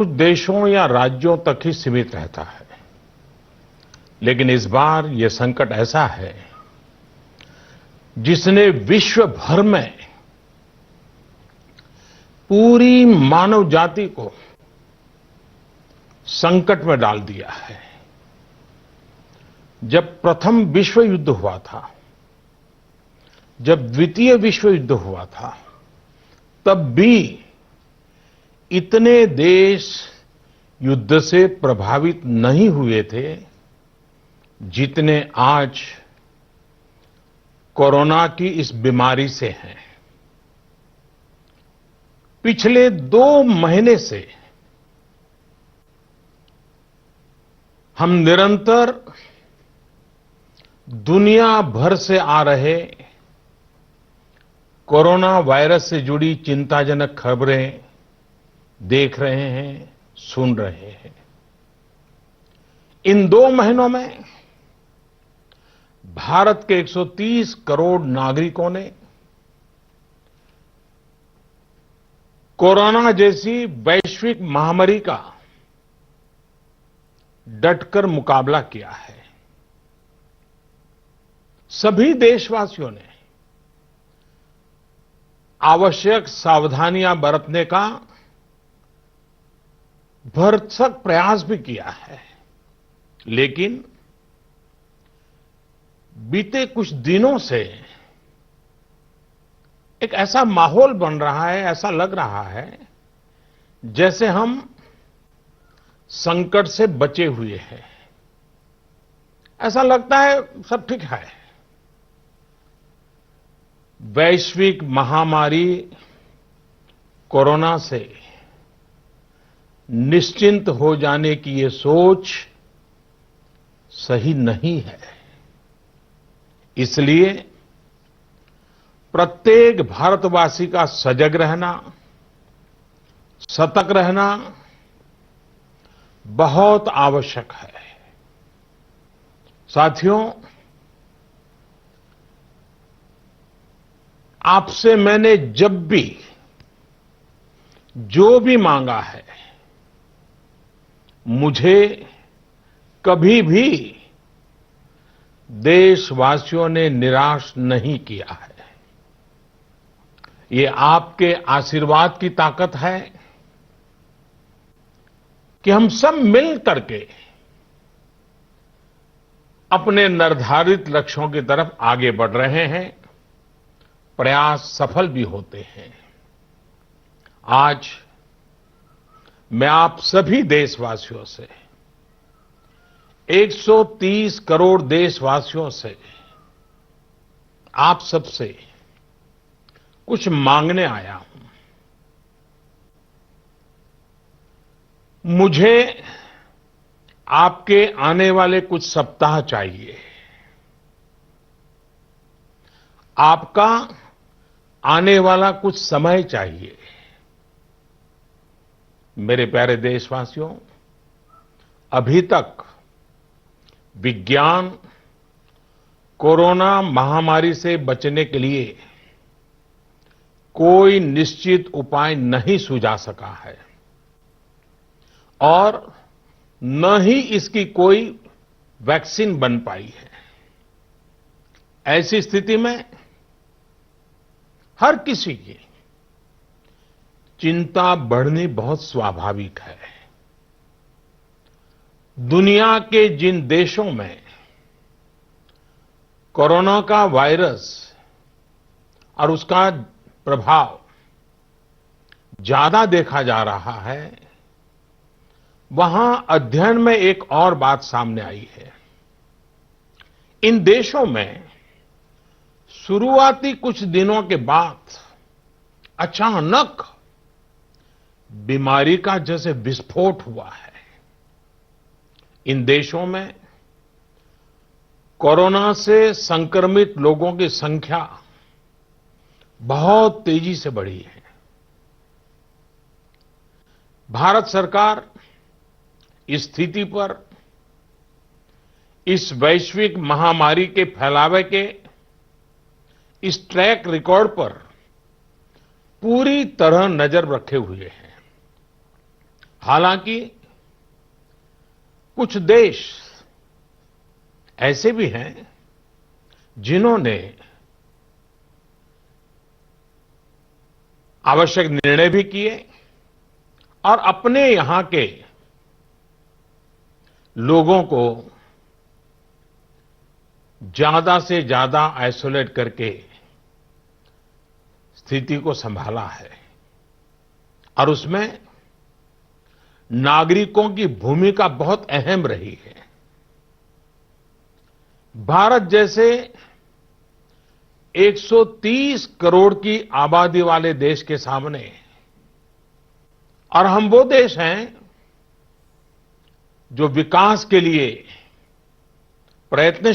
कुछ देशों या राज्यों तक ही सीमित रहता है। लेकिन इस बार ये संकट ऐसा है जिसने विश्व भर में पूरी मानव जाति को संकट में डाल दिया है। जब प्रथम विश्व युद्ध हुआ था, जब द्वितीय विश्व युद्ध हुआ था, तब भी इतने देश युद्ध से प्रभावित नहीं हुए थे जितने आज कोरोना की इस बीमारी से हैं। पिछले 2 महीने से हम निरंतर दुनिया भर से आ रहे कोरोना वायरस से जुड़ी चिंताजनक खबरें देख रहे हैं, सुन रहे हैं। इन 2 महीनों में भारत के 130 करोड़ नागरिकों ने कोरोना जैसी वैश्विक महामारी का डटकर मुकाबला किया है। सभी देशवासियों ने आवश्यक सावधानियां बरतने का भरसक प्रयास भी किया है। लेकिन बीते कुछ दिनों से एक ऐसा माहौल बन रहा है, ऐसा लग रहा है जैसे हम संकट से बचे हुए हैं। ऐसा लगता है सब ठीक है। वैश्विक महामारी कोरोना से निश्चिंत हो जाने की ये सोच सही नहीं है। इसलिए प्रत्येक भारतवासी का सजग रहना, सतर्क रहना बहुत आवश्यक है। साथियों, आपसे मैंने जब भी जो भी मांगा है, मुझे कभी भी देशवासियों ने निराश नहीं किया है। ये आपके आशीर्वाद की ताकत है कि हम सब मिल करके अपने निर्धारित लक्ष्यों की तरफ आगे बढ़ रहे हैं। प्रयास सफल भी होते हैं। आज मैं आप सभी देशवासियों से, 130 करोड़ देशवासियों से, आप सबसे कुछ मांगने आया हूं। मुझे आपके आने वाले कुछ सप्ताह चाहिए। आपका आने वाला कुछ समय चाहिए। मेरे प्यारे देशवासियों, अभी तक विज्ञान कोरोना महामारी से बचने के लिए कोई निश्चित उपाय नहीं सुझा सका है और न ही इसकी कोई वैक्सीन बन पाई है। ऐसी स्थिति में हर किसी की चिंता बढ़नी बहुत स्वाभाविक है। दुनिया के जिन देशों में कोरोना का वायरस और उसका प्रभाव ज्यादा देखा जा रहा है, वहां अध्ययन में एक और बात सामने आई है। इन देशों में शुरुआती कुछ दिनों के बाद अचानक बीमारी का जैसे विस्फोट हुआ है। इन देशों में कोरोना से संक्रमित लोगों की संख्या बहुत तेजी से बढ़ी है। भारत सरकार इस स्थिति पर, इस वैश्विक महामारी के फैलावे के इस ट्रैक रिकॉर्ड पर पूरी तरह नजर रखे हुए हैं। हालांकि कुछ देश ऐसे भी हैं जिन्होंने आवश्यक निर्णय भी किए और अपने यहां के लोगों को ज्यादा से ज्यादा आइसोलेट करके स्थिति को संभाला है और उसमें नागरिकों की भूमिका बहुत अहम रही है। भारत जैसे 130 करोड़ की आबादी वाले देश के सामने, और हम वो देश हैं जो विकास के लिए प्रयत्नशील